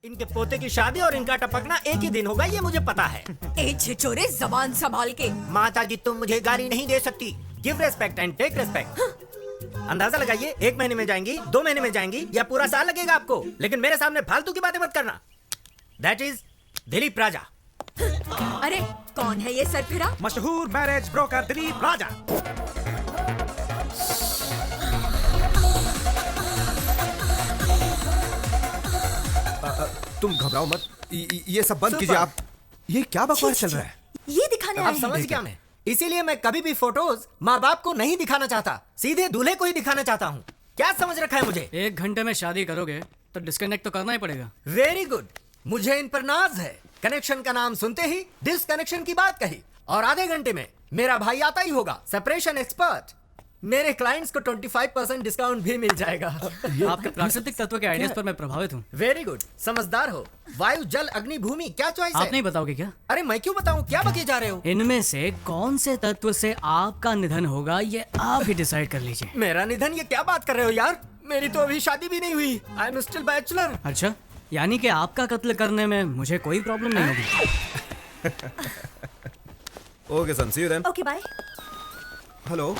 इनके पोते की शादी और इनका टपकना एक ही दिन होगा, ये मुझे पता है। ए छिछोरे, जबान संभाल के। माता जी तुम मुझे गाली नहीं दे सकती। Give respect and take respect. अंदाजा लगाइए, 1 महीने में जाएंगी, 2 महीने में जाएंगी या पूरा साल लगेगा आपको, लेकिन मेरे सामने फालतू की बातें मत करना। दैट इज दिलीप राजा। अरे कौन है ये सरफिरा? मशहूर मैरिज ब्रोकर दिलीप राजा। तुम घबराओ मत, ये सब बंद कीजिए आप। ये क्या बकवास चल रहा है? ये दिखाने अब आए समझ हैं। गया मैं, इसीलिए मैं कभी भी फोटोज माँ बाप को नहीं दिखाना चाहता, सीधे दूल्हे को ही दिखाना चाहता हूँ। क्या समझ रखा है मुझे? 1 घंटे में शादी करोगे तो डिस्कनेक्ट तो करना ही पड़ेगा। वेरी गुड, मुझे इन पर नाज है। कनेक्शन का नाम सुनते ही डिसकनेक्शन की बात कही, और आधे घंटे में मेरा भाई आता ही होगा, सेपरेशन एक्सपर्ट। मेरे क्लाइंट्स को 25% डिस्काउंट भी मिल जाएगा। आपके प्राकृतिक तत्व के आइडियाज पर मैं प्रभावित हूँ। वेरी गुड, समझदार हो। वायु जल अग्नि भूमि, क्या चॉइस आप है? नहीं बताओगे क्या? अरे मैं क्यों बताऊं, क्या बके जा रहे हो? इनमें से कौन से तत्व से आपका निधन होगा ये आप ही डिसाइड कर लीजिए। मेरा निधन, ये क्या बात कर रहे हो यार? मेरी तो अभी शादी भी नहीं हुई। I am still bachelor. अच्छा, यानी कि आपका कत्ल करने में मुझे कोई प्रॉब्लम नहीं होगी। Okay son, see you then. Okay bye. Hello,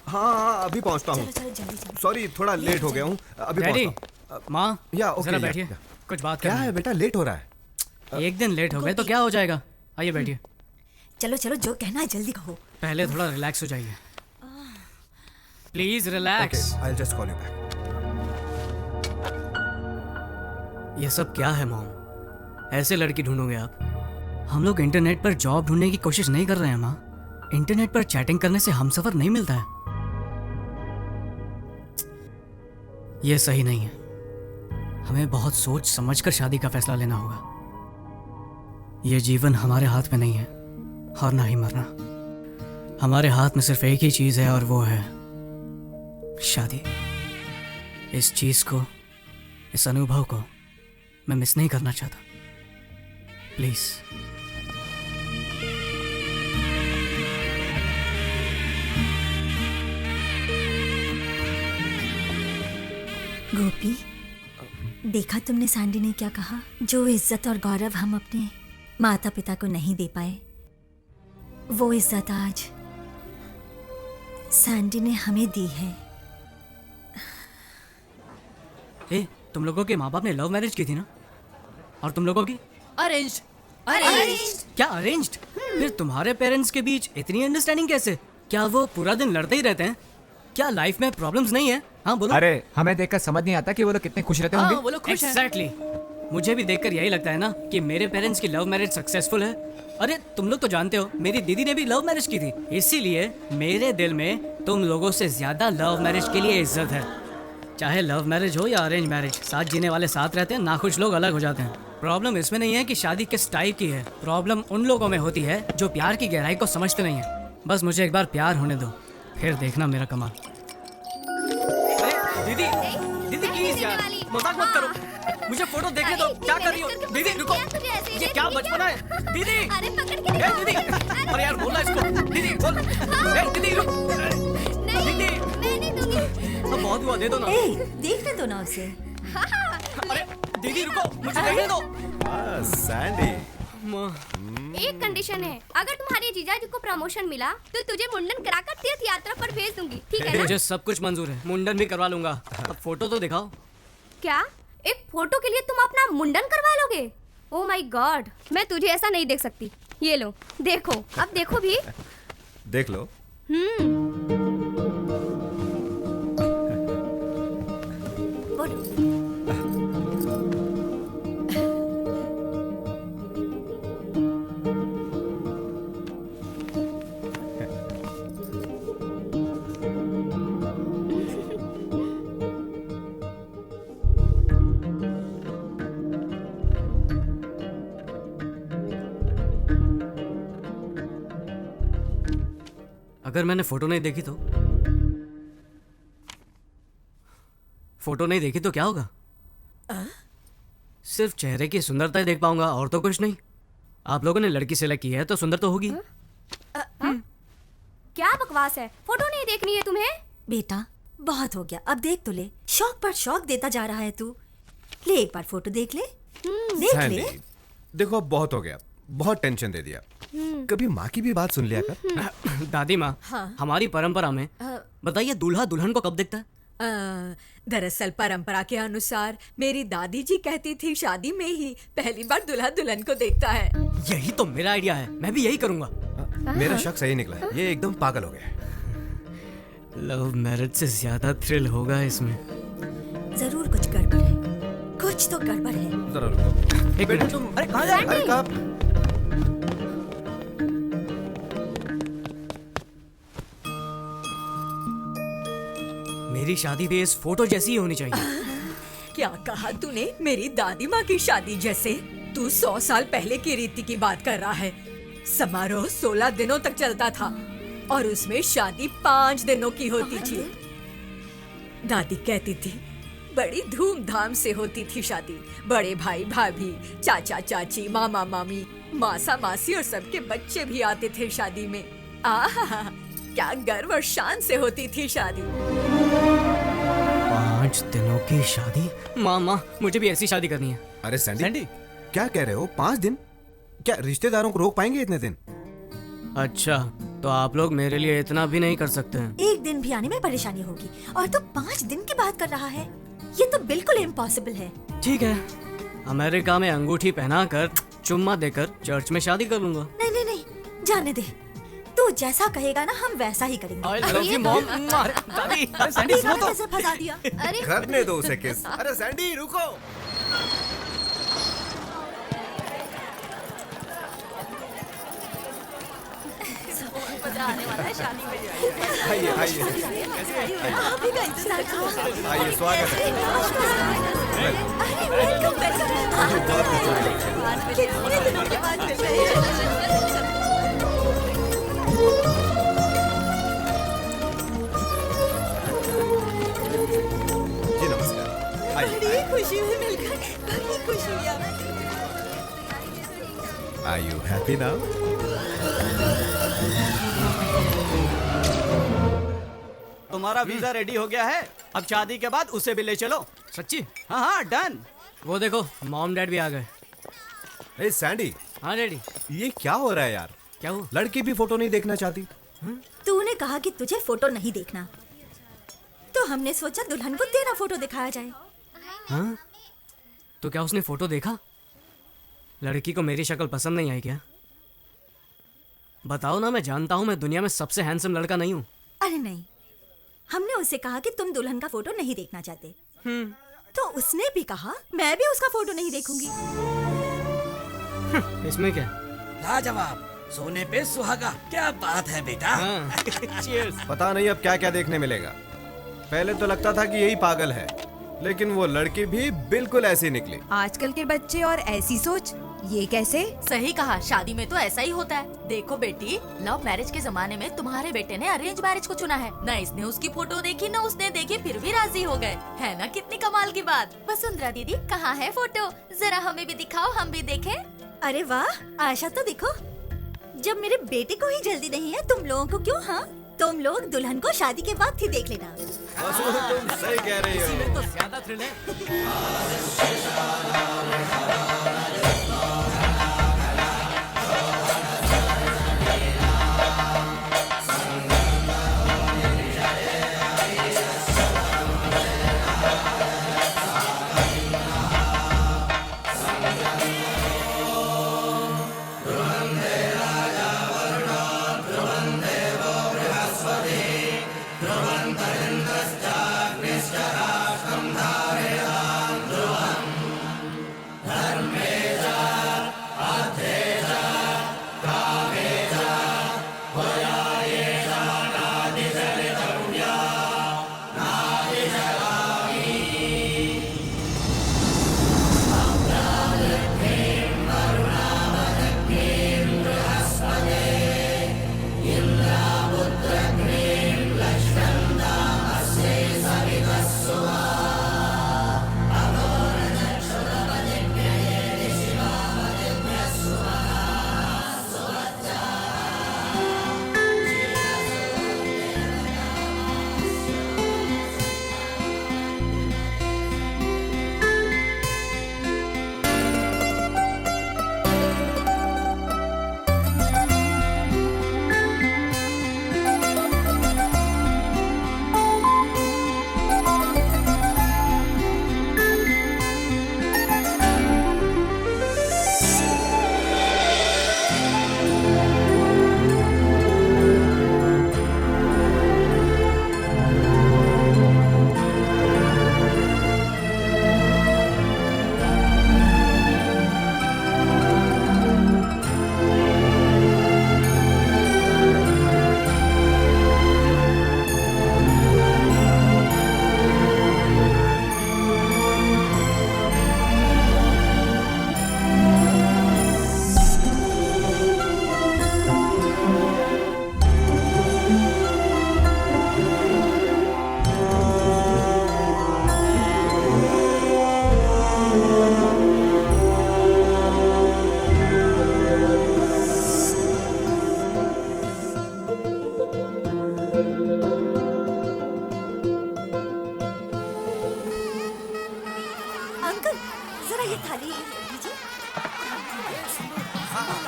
हाँ अभी पहुंचता हूँ। चलो चलो जल्दी जल्दी। सॉरी, थोड़ा लेट हो गया हूँ, अभी डैडी, पहुंचता हूँ। माँ, या, ओके, जरा या, बैठिए, या। कुछ बात क्या करनी है बेटा, लेट हो रहा है? 1 दिन लेट हो गए तो क्या हो जाएगा? आइए बैठिए। चलो चलो, जो कहना है जल्दी कहो। पहले थोड़ा रिलैक्स हो जाइए, please relax. I will just call you back. ये सब क्या है मॉम? ऐसे लड़की ढूंढोगे आप? हम लोग इंटरनेट पर जॉब ढूंढने की कोशिश नहीं कर रहे हैं माँ। इंटरनेट पर चैटिंग करने से हमसफर नहीं मिलता है। ये सही नहीं है। हमें बहुत सोच समझकर शादी का फैसला लेना होगा। ये जीवन हमारे हाथ में नहीं है, और ना ही मरना। हमारे हाथ में सिर्फ एक ही चीज है, और वो है शादी। इस चीज को, इस अनुभव को मैं मिस नहीं करना चाहता। प्लीज। गोपी, देखा तुमने सैंडी ने क्या कहा? जो इज्जत और गौरव हम अपने माता पिता को नहीं दे पाए, वो इज्जत आज सैंडी ने हमें दी है। ए, तुम लोगों के माँ बाप ने लव मैरिज की थी ना? और तुम लोगों की अरेंज्ड। क्या अरेंज्ड? फिर तुम्हारे पेरेंट्स के बीच इतनी अंडरस्टैंडिंग कैसे? क्या वो पूरा दिन लड़ते ही रहते हैं? क्या लाइफ में प्रॉब्लम्स नहीं है? हाँ बोलो। अरे हमें देखकर समझ नहीं आता कि वो लोग कितने खुश रहते होंगे। वो लोग खुश हैं। एग्जैक्टली, मुझे भी देखकर यही लगता है ना कि मेरे पेरेंट्स की लव मैरिज सक्सेसफुल है। अरे तुम लोग तो जानते हो, मेरी दीदी ने भी लव मैरिज की थी, इसीलिए मेरे दिल में तुम लोगों से ज्यादा लव मैरिज के लिए इज्जत है। चाहे लव मैरिज हो या अरेंज मैरिज, साथ जीने वाले साथ रहते हैं, नाखुश लोग अलग हो जाते हैं। प्रॉब्लम इसमें नहीं है कि शादी किस टाइप की है, प्रॉब्लम उन लोगों में होती है जो प्यार की गहराई को समझते नहीं है। बस मुझे एक बार प्यार होने दो, फिर देखना मेरा कमाल। दीदी, दीदी प्लीज यार, मजाक मत करो, मुझे फोटो देखने दो। क्या कर रही हो दीदी? रुको, ये क्या बचपना है दीदी? अरे पकड़ के ए, दीदी, अरे यार बोलना इसको। दीदी बोल। ए, दीदी रुक। दीदी, मैं नहीं दूंगी। अब बहुत हुआ, दे दो ना। ए, देखने दो ना उसे। अरे दीदी रुको, मुझे देखने दो। सैंडी, एक कंडीशन है, अगर तुम्हारे जीजाजी को प्रमोशन मिला तो तुझे मुंडन कराकर तीर्थ यात्रा पर भेज दूंगी, ठीक है ना? मुझे सब कुछ मंजूर है, मुंडन भी करवा लूंगा। अब फोटो तो दिखाओ। क्या एक फोटो के लिए तुम अपना मुंडन करवा लोगे? ओह माय गॉड, मैं तुझे ऐसा नहीं देख सकती। ये लो, देखो, अब देखो भी। देख लो। बोलो। अगर मैंने फोटो नहीं देखी तो? फोटो नहीं देखी तो क्या होगा? सिर्फ चेहरे की सुंदरता ही देख पाऊंगा, और तो कुछ नहीं। आप लोगों ने लड़की सेलेक्ट की है तो सुंदर तो होगी। क्या बकवास है, फोटो नहीं देखनी है तुम्हें? बेटा बहुत हो गया, अब देख तो ले। शौक पर शौक देता जा रहा है तू। ले एक बार फोटो देख ले। देख ले। सैंडी, देखो अब बहुत हो गया, बहुत टेंशन दे दिया। कभी माँ की भी बात सुन लिया कर। दादी माँ, हमारी परंपरा में बताइए दूल्हा दुल्हन को कब देखता है? दरअसल परंपरा के अनुसार मेरी दादी जी कहती थी शादी में ही पहली बार दूल्हा दुल्हन को देखता है। यही तो मेरा आइडिया है, मैं भी यही करूंगा। मेरा शक सही निकला है, ये एकदम पागल हो गया है। लव मैरिज से ज्यादा थ्रिल होगा इसमें। जरूर कुछ गड़बड़ है, कुछ तो गड़बड़ है। जरा रुको। एक मिनट। तुम अरे कहाँ जा रहे हो? अरे कहाँ? मेरी शादी भी इस फोटो जैसी ही होनी चाहिए। क्या कहा तूने? मेरी दादी माँ की शादी जैसे? तू 100 साल पहले की रीति की बात कर रहा है। समारोह 16 दिनों तक चलता था और उसमें शादी 5 दिनों की होती थी। दादी कहती थी बड़ी धूमधाम से होती थी शादी। बड़े भाई भाभी, चाचा चाची, मामा मामी, मासा मासी और सबके बच्चे भी आते थे शादी में। आहा, क्या गर्व और शान से होती थी शादी। 5 दिनों की शादी? माँ, मुझे भी ऐसी शादी करनी है। अरे सैंडी, क्या कह रहे हो? 5 दिन? क्या रिश्तेदारों को रोक पाएंगे इतने दिन? अच्छा, तो आप लोग मेरे लिए इतना भी नहीं कर सकते हैं? एक दिन भी आने में परेशानी होगी और तू 5 दिन की बात कर रहा है। ये तो बिल्कुल इम्पॉसिबल है। ठीक है, अमेरिका में अंगूठी पहनाकर चुम्मा देकर चर्च में शादी कर लूंगा। नहीं नहीं नहीं, जाने दे। तू जैसा कहेगा ना हम वैसा ही करेंगे। I love you, mom. दादी, अरे सैंडी, देखा सुनो तो। कैसे फंसा दिया। अरे करने दो उसे किस। अरे सैंडी रुको। आने वाला है शादी में। आइए आइए आप ही का इंतजार कर रहा हूँ। आइए, स्वागत है। अरे वेलकम वेलकम। कितने दिनों के बाद मिल रहे हैं। जी नमस्कार। आइए बड़ी खुशी हुई मिलकर, बड़ी खुशी हुई। Are you happy now? तुम्हारा वीजा रेडी हो गया है, अब शादी के बाद उसे भी ले चलो। सच्ची? हाँ हाँ डन। वो देखो, मॉम डैड भी आ गए। ए सैंडी, हाँ डैडी। ये क्या हो रहा है यार? क्या हुआ? लड़की भी फोटो नहीं देखना चाहती। तूने कहा कि तुझे फोटो नहीं देखना, तो हमने सोचा दुल्हन को तेरा फोटो दिखाया जाए। हाँ? तो क्या उसने फोटो देखा? लड़की को मेरी शक्ल पसंद नहीं आई क्या? बताओ ना, मैं जानता हूँ मैं दुनिया में सबसे हैंडसम लड़का नहीं हूँ। अरे नहीं, हमने उससे कहा कि तुम दुल्हन का फोटो नहीं देखना चाहते। तो उसने भी कहा मैं भी उसका फोटो नहीं देखूंगी। इसमें क्या? लाजवाब, सोने पे सुहागा, क्या बात है बेटा। हाँ। Cheers। पता नहीं अब क्या क्या देखने मिलेगा। पहले तो लगता था कि यही पागल है, लेकिन वो लड़की भी बिल्कुल ऐसी निकली। आजकल के बच्चे और ऐसी सोच, ये कैसे? सही कहा, शादी में तो ऐसा ही होता है। देखो बेटी, लव मैरिज के जमाने में तुम्हारे बेटे ने अरेंज मैरिज को चुना है। न इसने उसकी फोटो देखी न उसने देखी, फिर भी राजी हो गए। है ना कितनी कमाल की बात। वसुंधरा दीदी, कहाँ है फोटो? जरा हमें भी दिखाओ, हम भी देखें। अरे वाह, आशा तो देखो। जब मेरे बेटे को ही जल्दी नहीं है, तुम लोगों को क्यों? हाँ, तुम लोग दुल्हन को शादी के बाद ही देख लेना। तुम सही कह रही हो। तो ज्यादा थ्रिल है।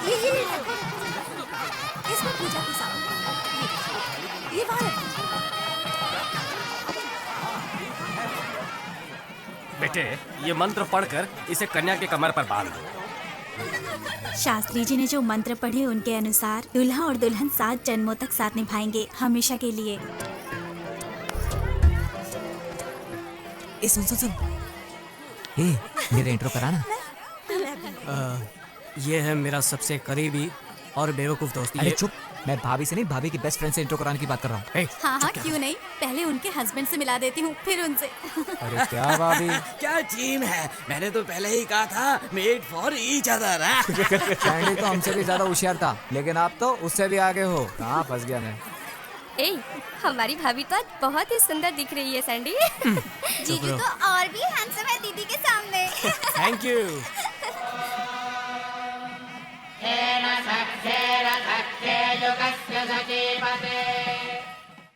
ये इसमें पूजा की सामग्री, ये बाहर रखिए। बेटे, ये मंत्र पढ़कर इसे कन्या के कमर पर बांध दो। शास्त्री जी ने जो मंत्र पढ़े उनके अनुसार दूल्हा और दुल्हन 7 जन्मों तक साथ निभाएंगे, हमेशा के लिए। सुन मेरा इंट्रो कराना। ये है मेरा सबसे करीबी और बेवकूफ दोस्त। अरे चुप, मैं भाभी से नहीं, भाभी की बेस्ट फ्रेंड से इंट्रो कराने की बात कर रहा हूँ। हाँ हाँ, क्यों नहीं, पहले उनके हस्बैंड से मिला देती हूँ, फिर उनसे। अरे क्या भाभी, क्या टीम है, मैंने तो पहले ही कहा था, made for each other. Sandy तो हमसे भी ज्यादा होशियार था, लेकिन आप तो उससे भी आगे हो। कहाँ फंस गया मैं। ए, हमारी भाभी तो आज बहुत ही सुंदर दिख रही है सैंडी। जीजू तो और भी हैंडसम है दीदी के सामने। Thank you.